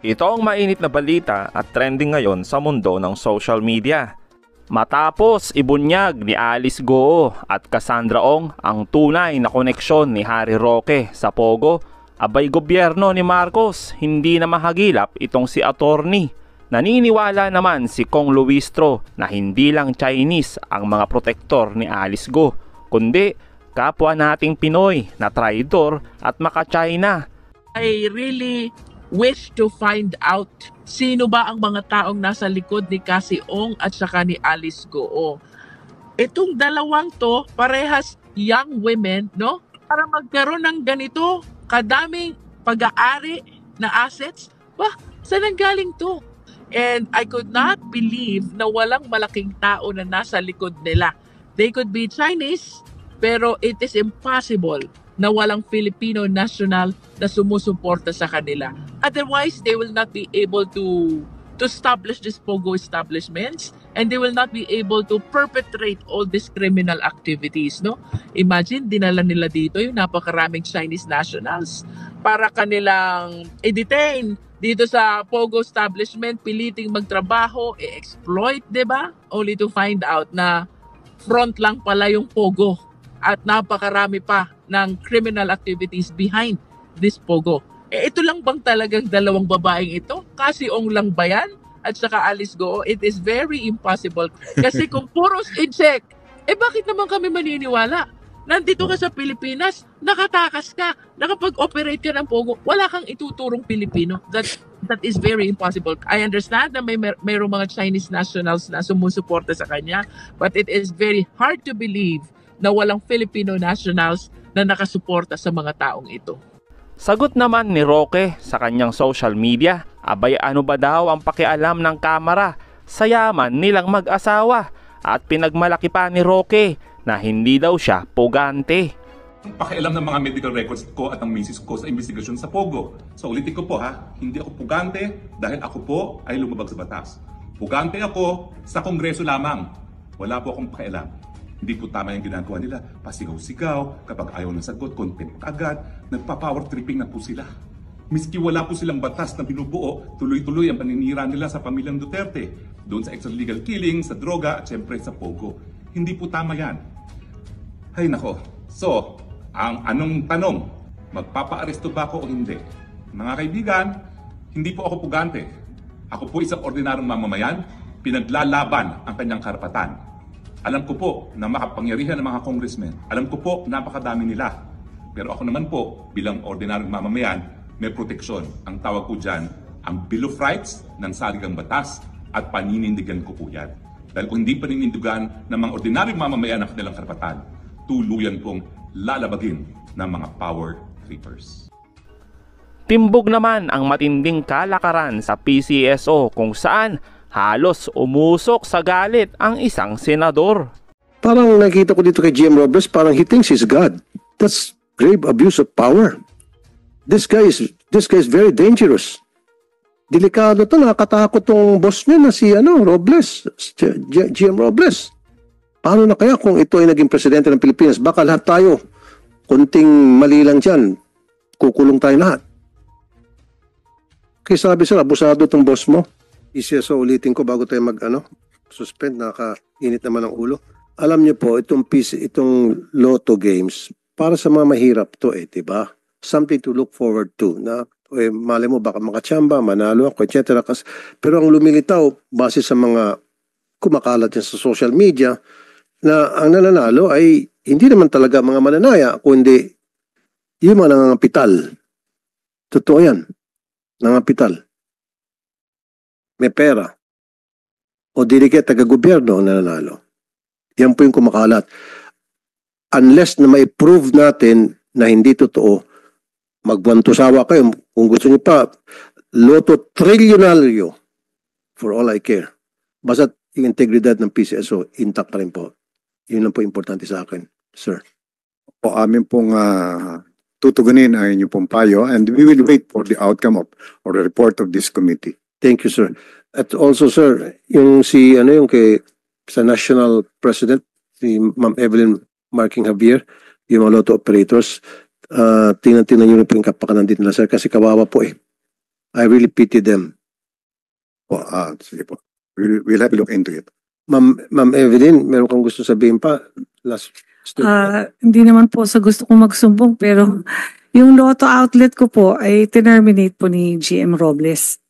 Ito ang mainit na balita at trending ngayon sa mundo ng social media. Matapos ibunyag ni Alice Goo at Cassandra Ong ang tunay na koneksyon ni Harry Roque sa Pogo, abay gobyerno ni Marcos hindi na mahagilap itong si attorney. Naniniwala naman si Kong Luistro na hindi lang Chinese ang mga protektor ni Alice Goo, kundi kapwa nating Pinoy na traidor at maka-China. I really wish to find out sino ba ang mga taong nasa likod ni Cassie Ong at saka ni Alice Goo. Itong dalawang to, parehas young women, no? Para magkaroon ng ganito, kadaming pag-aari na assets, saan ang galing to? And I could not believe na walang malaking tao na nasa likod nila. They could be Chinese, pero it is impossible na walang Filipino national na sumusuporta sa kanila. Otherwise, they will not be able to establish these Pogo establishments, and they will not be able to perpetrate all these criminal activities. No? Imagine, dinala nila dito yung napakaraming Chinese nationals para kanilang i-detain dito sa Pogo establishment, piliting magtrabaho, i-exploit, diba? Only to find out na front lang pala yung Pogo at napakarami pa ng criminal activities behind this Pogo. Ito lang bang talagang dalawang babaeng ito? Cassie Ong lang ba yan? At saka Alice Goo? It is very impossible. Kasi kung puros in-check, bakit naman kami maniniwala? Nandito ka sa Pilipinas, nakatakas ka, nakapag-operate ka ng Pogo, wala kang ituturong Pilipino. That is very impossible. I understand na mayroong mga Chinese nationals na sumusuporta sa kanya, but it is very hard to believe na walang Filipino nationals na nakasuporta sa mga taong ito. Sagot naman ni Roque sa kanyang social media, abay ano ba daw ang pakialam ng Kamara sa yaman nilang mag-asawa, at pinagmalaki pa ni Roque na hindi daw siya pugante. Pakialam ng mga medical records ko at ng misis ko sa investigasyon sa Pogo. So ulitin ko po hindi ako pugante dahil ako po ay lumabag sa batas. Pugante ako sa Kongreso lamang. Wala po akong pakialam. Hindi po tama yung ginagawa nila. Pasigaw-sigaw, kapag ayaw ng sagot, contempt agad, nagpa-power tripping na po sila. Miski wala po silang batas na binubuo, tuloy-tuloy ang paninira nila sa pamilyang Duterte. Doon sa extralegal killing, sa droga, at syempre sa Pogo. Hindi po tama yan. Hay nako. So, ang anong tanong, magpapa-aresto ba ako o hindi? Mga kaibigan, hindi po ako pugante. Ako po isang ordinaryong mamamayan, pinaglalaban ang kanyang karapatan. Alam ko po na makapangyarihan ng mga congressmen. Alam ko po napakadami nila. Pero ako naman po, bilang ordinaryong mamamayan, may proteksyon. Ang tawag ko dyan, ang Bill of Rights ng saligang batas, at paninindigan ko po yan. Dahil kung hindi paninindigan ng mga ordinaryong mamamayan ang kanilang karapatan, tuluyan pong lalabagin ng mga power trippers. Timbog naman ang matinding kalakaran sa PCSO kung saan halos umusok sa galit ang isang senador. Parang nakita ko dito kay GM Robles, parang he thinks he's God. That's grave abuse of power. This guy is very dangerous. Delikado to, nakakatakot tong boss niya na si Robles, GM Robles. Paano na kaya kung ito ay naging presidente ng Pilipinas? Baka lahat tayo, kunting mali lang dyan, kukulong tayo lahat. Kaya sabi sir, abusado tong boss mo. So ulitin ko bago tayo suspend, nakainit naman ang ulo. Alam niyo po, itong Lotto games, para sa mga mahirap to diba? Something to look forward to. Na, mali mo baka makachamba, manalo ako, etc. Pero ang lumilitaw, base sa mga kumakalat yan sa social media, na ang nananalo ay hindi naman talaga mga mananaya, kundi yung mga nangangapital. Totoo yan. Nangangapital. May pera, o delegate taga-gobyerno ang nananalo. Yan po yung kumakalat. Unless na ma-prove natin na hindi totoo, magbantusawa kayo. Kung gusto niyo pa, Lotto trilyonaryo, for all I care. Basta yung integridad ng PCSO, intact pa rin po. Yun lang po importante sa akin, sir. Po amin pong tutugunin ang inyong pong payo, and we will wait for the outcome or the report of this committee. Thank you, sir. At also, sir, yung sa national president, si Ma'am Evelyn Marking Javier, yung mga Lotto operators, tingnan nyo rin po yung kapakanan din nila, sir, kasi kawawa po eh. I really pity them. Po, sige po. We'll have a look into it. Ma'am Evelyn, meron kang gusto sabihin pa? Last statement. Hindi naman po sa gusto kong magsumbong pero yung Lotto outlet ko po ay terminate po ni GM Robles.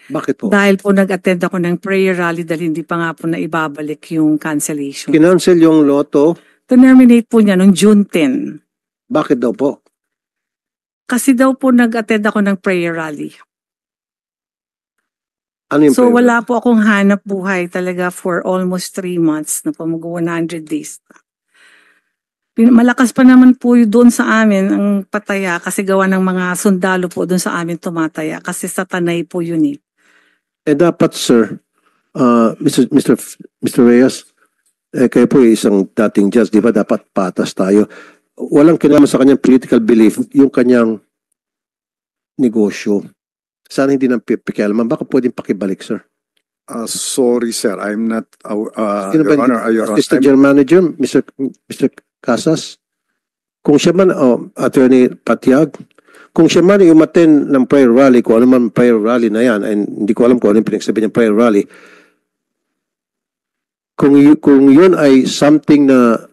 Bakit po? Dahil po nag-attend ako ng prayer rally dahil hindi pa nga po na ibabalik yung cancellation. Kinancel yung Lotto. Terminate po niya noong June 10. Bakit daw po? Kasi daw po nag-attend ako ng prayer rally. Ano yung So prayer? wala po akong hanap buhay talaga for almost 3 months na po mag-100 days. Malakas pa naman po yun doon sa amin ang pataya kasi gawa ng mga sundalo po doon sa amin tumataya kasi sa Tanay po yun eh. Dapat sir, Mr. Reyes, kayo po isang dating judge, di ba dapat patas tayo? Walang kinalaman sa kanyang political belief, yung kanyang negosyo. Sana hindi nang pikialaman. Baka pwedeng pakibalik, sir. Sorry, sir. I'm not, Sino ba Your Honor, Assistant General Manager, Mr. Casas? Kung siya man, Attorney Patiag, kung siya man umattend ng prayer rally, kung ano man prayer rally na yan, and hindi ko alam kung ano yung pinagsabi ng prayer rally, kung yun ay something na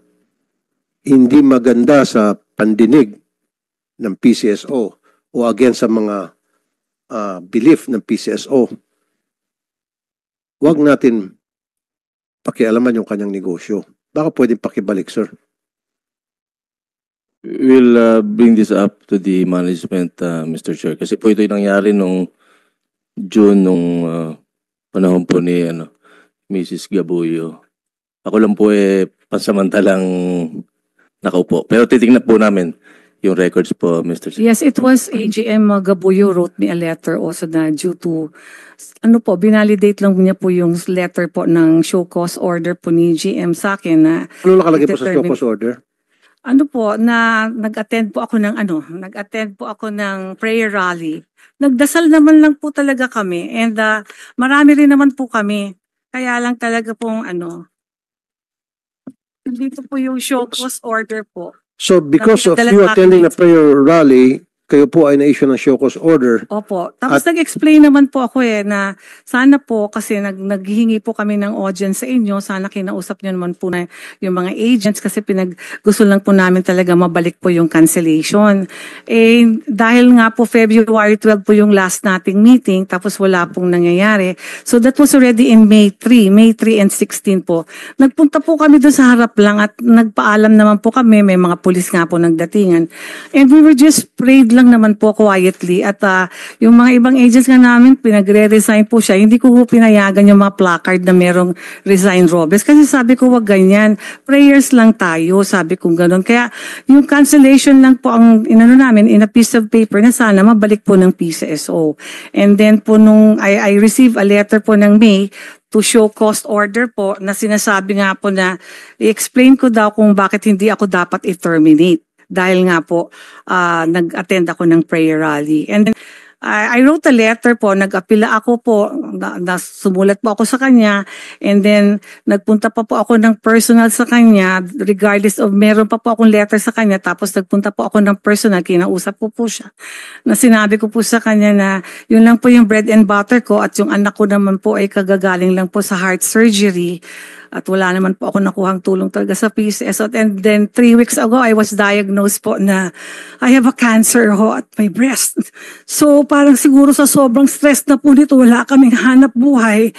hindi maganda sa pandinig ng PCSO o against sa mga belief ng PCSO, wag natin pakialaman yung kanyang negosyo. Baka pwedeng pakibalik, sir. We'll bring this up to the management, Mr. Chair. Kasi po ito yung nangyari nung June, nung panahon po ni Mrs. Gabuyo. Ako lang po pansamantalang nakaupo. Pero titingnan po namin yung records po, Mr. Chair. Yes, it was AGM Gabuyo wrote me a letter also na due to binalidate lang niya po yung letter po ng show cause order po ni GM sa akin na Ano nakalagay po sa show cause order? nag-attend po ako ng prayer rally. Nagdasal naman lang po talaga kami and marami rin naman po kami. Kaya lang talaga pong dito po yung show cause order po. So because of Pinadala you sa akin attending a ito. prayer rally, kayo po ay na-issue ng show cause order. Opo. Tapos nag-explain naman po ako na sana po kasi naghihingi po kami ng audience sa inyo. Sana kinausap niyo naman po na yung mga agents kasi gusto lang po namin talaga mabalik po yung cancellation. Dahil nga po February 12 po yung last nating meeting tapos wala pong nangyayari. So that was already in May 3 and 16 po. Nagpunta po kami doon sa harap lang at nagpaalam naman po kami. May mga pulis nga po nagdatingan. And we were just prayed lang naman po quietly at yung mga ibang agents nga namin pinagre-resign po siya. Hindi ko po pinayagan yung mga placard na merong resign Robles kasi sabi ko wag ganyan. Prayers lang tayo, sabi ko gano'n. Kaya yung cancellation lang po ang inano namin in a piece of paper na sana mabalik po ng PCSO. And then po nung I received a letter po ng May to show cost order po na sinasabi nga po na i-explain ko daw kung bakit hindi ako dapat i-terminate. Dahil nga po, nag-attend ako ng prayer rally. And then, I wrote a letter po, nag-apila ako po, sumulat po ako sa kanya, and then nagpunta pa po ako ng personal sa kanya, regardless of meron pa po akong letter sa kanya, tapos nagpunta po ako ng personal, kinausap po siya, na sinabi ko po sa kanya na yun lang po yung bread and butter ko, at yung anak ko naman po ay kagagaling lang po sa heart surgery, at wala naman po ako nakuhang tulong talaga sa PCS. And then 3 weeks ago, I was diagnosed po na I have a cancer at my breast. So parang siguro sa sobrang stress na po nito, wala kaming hanap buhay.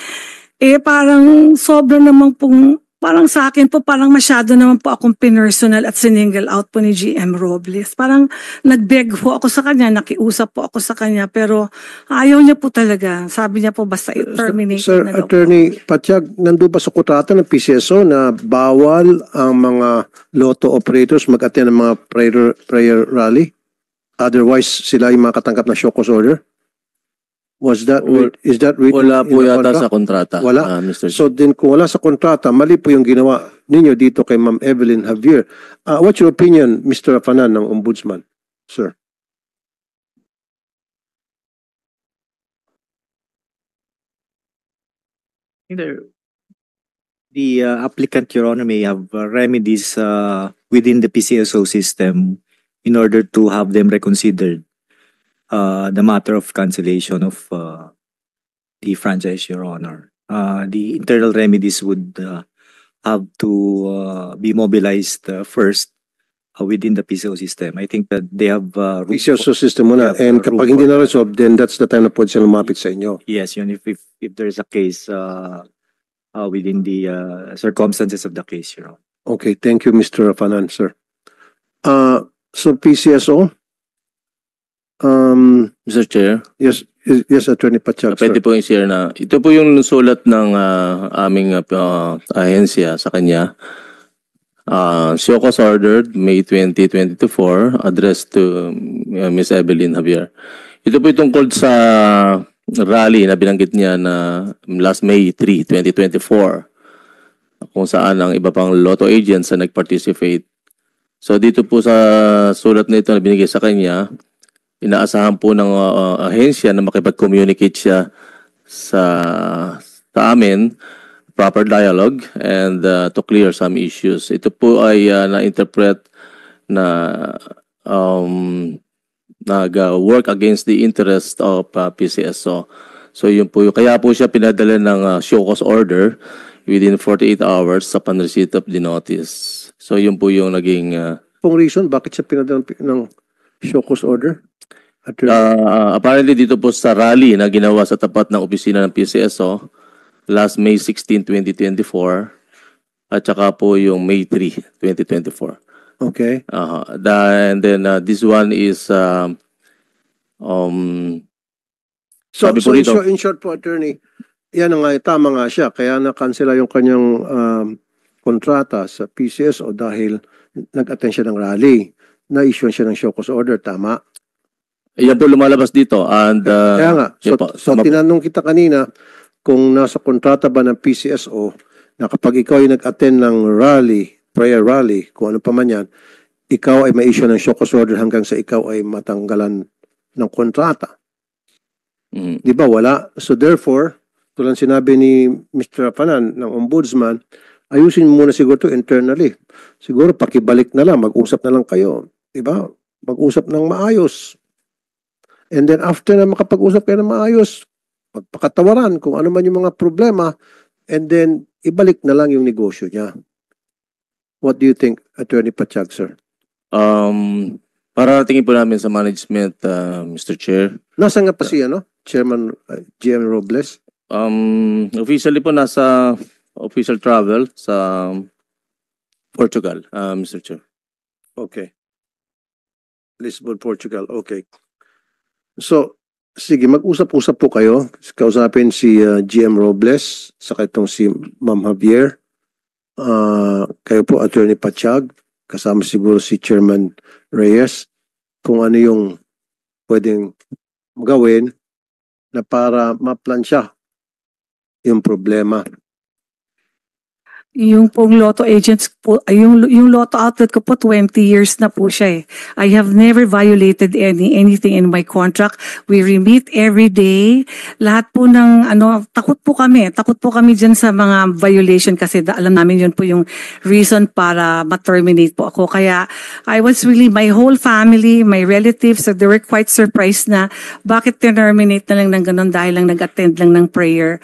Parang sobrang naman pong, parang sa akin po, parang masyado naman po akong pinersonal at siningle out po ni GM Robles. Parang nag-beg po ako sa kanya, nakiusap po ako sa kanya, pero ayaw niya po talaga. Sabi niya po basta i-terminate Sir, na daw po. Attorney Patiag, nandun ba sa kontrata ng PCSO na bawal ang mga lotto operators mag-attend ng mga prayer rally? Otherwise, sila yung makatanggap ng show cause order? Is that written Wala in po the yata contract? sa kontrata, Wala? Mr. Chair. So din kung wala sa kontrata, mali po yung ginawa ninyo dito kay Ma'am Evelyn Javier. What's your opinion, Mr. Rafanan ng Ombudsman, sir? The applicant, Your Honor, may have remedies within the PCSO system in order to have them reconsidered the matter of cancellation of the franchise, Your Honor. The internal remedies would have to be mobilized first within the PCO system. I think that they have room PCSO system muna. Yeah, And room kapag for hindi na that. resolve, then that's the time na pwede sila lumapit sa inyo. Yes, yun, if there is a case within the circumstances of the case, Your Honor. Okay, thank you, Mr. Fanan, sir. So PCSO, Mr. Chair, yes, Attorney Pachag, sir. pwede po i-share na. Ito po yung sulat ng aming ahensya sa kanya. Show cause ordered May 2024 addressed to Miss Evelyn Javier. Ito po tungkol sa rally na binanggit niya na last May 3, 2024 kung saan ang iba pang lotto agents na nag-participate. So dito po sa sulat na ito na binigay sa kanya, inaasahan po ng ahensya na makipag-communicate siya sa amin, proper dialogue and to clear some issues. Ito po ay na-interpret na nag-work against the interest of PCSO. So yun po, kaya po siya pinadala ng show cause order within 48 hours sa receipt of the notice. So yun po yung naging Pong reason, bakit siya pinadala ng show cause order? apparently dito po sa rally na ginawa sa tapat ng opisina ng PCSO last May 16, 2024 at saka po yung May 3, 2024. Okay. And then this one is So, sabi po rito, in short po, attorney, yan nga, tama nga siya. Kaya na-cancela yung kanyang kontrata sa PCSO dahil nag-attend siya ng rally. Na-issue siya ng show cause order, tama? yan po lumalabas dito. And, Kaya nga, so, yan po, so tinanong kita kanina kung nasa kontrata ba ng PCSO na kapag ikaw ay nag-attend ng rally, prayer rally, kung ano pa man yan, ikaw ay ma-issue ng show cause order hanggang sa ikaw ay matanggalan ng kontrata. Di ba? Wala. So therefore, tulad sinabi ni Mr. Panan ng ombudsman, ayusin mo muna siguro to internally. Siguro pakibalik na lang, mag-usap na lang kayo. Di ba? Mag-usap ng maayos. And then after na makapag-usap kayo ng maayos, magpakatawaran kung ano man yung mga problema, and then ibalik na lang yung negosyo niya. What do you think, Attorney Pachag, sir? para tingin po namin sa management, Mr. Chair. Nasaan nga pa si Chairman GM Robles? Officially po nasa official travel sa Portugal, Mr. Chair. Okay. Lisbon, Portugal. Okay. So, sige, mag-usap-usap po kayo. Kausapin si GM Robles, saka itong si Ma'am Javier. Kayo po, Attorney Pachag, kasama siguro si Chairman Reyes, kung ano yung pwedeng gawin na para maplansya yung problema. Yung pong lotto agents po, yung lotto outlet ko po 20 years na po siya eh. I have never violated anything in my contract. We remit every day. Lahat po ng takot po kami diyan sa mga violation kasi alam namin yun po yung reason para ma-terminate po ako. Kaya I was really, my whole family, my relatives, they were quite surprised na bakit terminate na lang ng ganun dahil lang nag-attend lang ng prayer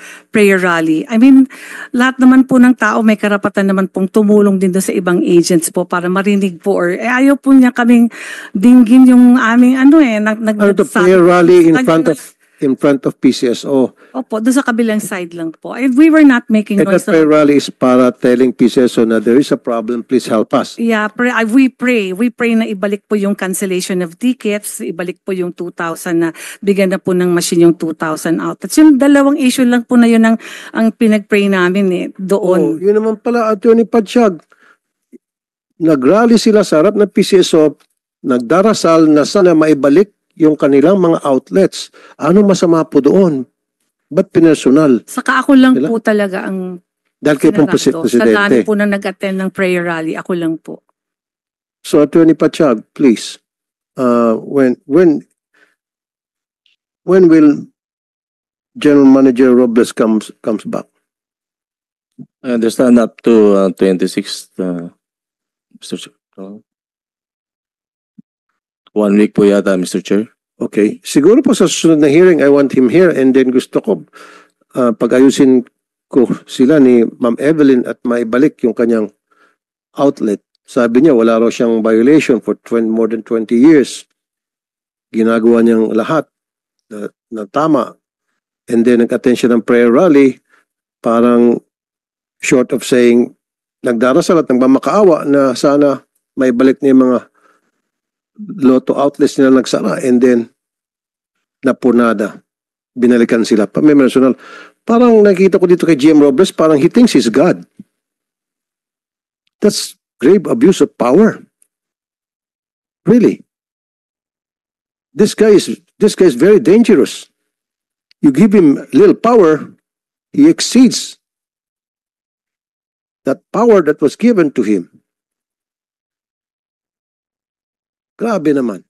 rally. I mean, lahat naman po ng tao may karapatan naman pong tumulong din doon sa ibang agents po para marinig po or ayaw po niya kaming dinggin yung aming The prayer rally in front of PCSO. Opo, doon sa kabilang side lang po. And we were not making And that noise. prayer rally is para telling PCSO na there is a problem, please help us. Yeah, we pray na ibalik po yung cancellation of tickets, ibalik po yung 2,000 na bigyan na po ng machine yung 2,000 outlets. Yung dalawang issue lang po na yun ang pinag-pray namin doon. Yun naman pala, Attorney Pachag. Nag-rally sila sa harap ng PCSO, nagdarasal na sana maibalik yung kanilang mga outlets. Ano masama po doon? Ba't pinersonal? Saka ako lang po talaga ang Dahil kayo pong Sa presidente. dami po na nag-attend ng prayer rally, ako lang po. So, Attorney Pachag, please, when will General Manager Robles comes back? I understand up to 26th, Mr. Chair. 1 week po yata, Mr. Chair. Okay. Siguro po sa susunod na hearing, I want him here and then gusto ko pag-ayusin ko sila ni Ma'am Evelyn at maibalik yung kanyang outlet. Sabi niya, wala raw siyang violation for more than 20 years. Ginagawa niyang lahat na tama. And then nag-attend siya ng prayer rally, parang short of saying, nagdarasal at nagmamakaawa na sana maibalik niya yung mga Lotto outlets nila nagsara and then napunada. Binalikan sila. Pamimersonal. Parang nakita ko dito kay GM Robles, parang he thinks he's God. That's grave abuse of power. Really. This guy is very dangerous. You give him little power, he exceeds that power that was given to him. Grabe naman.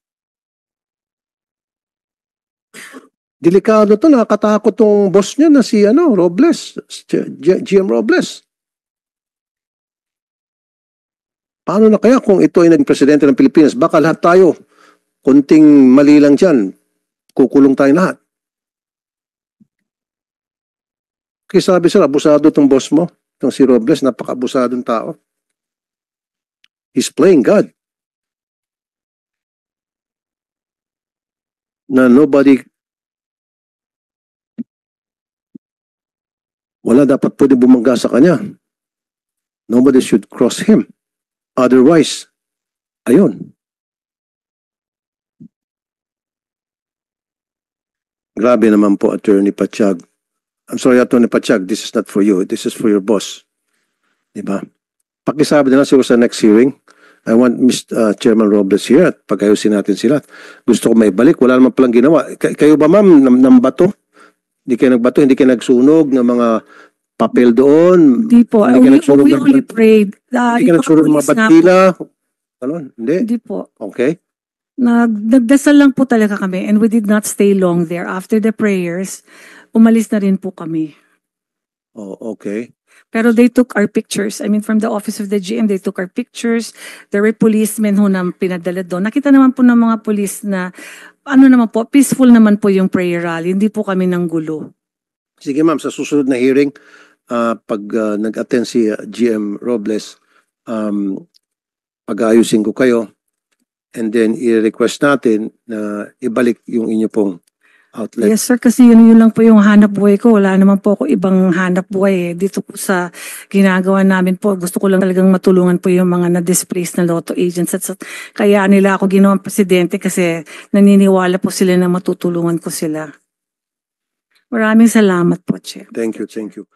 Delikado to, nakakatakot tong boss niya na si Robles, GM Robles. Paano na kaya kung ito ay naging presidente ng Pilipinas? Baka lahat tayo, kunting mali lang dyan, kukulong tayo lahat. Kaya sabi sir, abusado tong boss mo, itong si Robles, napaka-abusadong tao. He's playing God. Na wala dapat pwede bumangga sa kanya. Nobody should cross him. Otherwise, ayun. Grabe naman po, Attorney Pachag. I'm sorry, Attorney Pachag, this is not for you. This is for your boss. Diba? Pakisabi na lang siguro sa next hearing. I want Chairman Robles here at pag-ayusin natin sila. Gusto ko maibalik. Wala naman palang ginawa. Kayo ba ma'am, ng bato? Hindi kayo nagbato? Hindi kayo nagsunog ng mga papel doon? Hindi po. We only prayed. Hindi kayo nagsunog ng mga batila? Ano? Hindi? Hindi po. Okay. Nagdasal lang po talaga kami and we did not stay long there. After the prayers, umalis na rin po kami. Oh, okay. Pero they took our pictures. I mean, from the office of the GM, they took our pictures. There were policemen who na pinadala doon. Nakita naman po ng mga police na, naman po, peaceful naman po yung prayer rally. Hindi po kami ng gulo. Sige ma'am, sa susunod na hearing, pag nag-attend si GM Robles, pag-ayusin ko kayo and then i-request natin na ibalik yung inyo pong outlet. Yes sir, kasi yun lang po yung hanap buhay ko. Wala naman po ako ibang hanap buhay. Dito po sa ginagawa namin po, gusto ko lang talagang matulungan po yung mga na-displaced na Lotto agents. At kaya nila ako ginawang presidente kasi naniniwala po sila na matutulungan ko sila. Maraming salamat po, Chair. Thank you, thank you.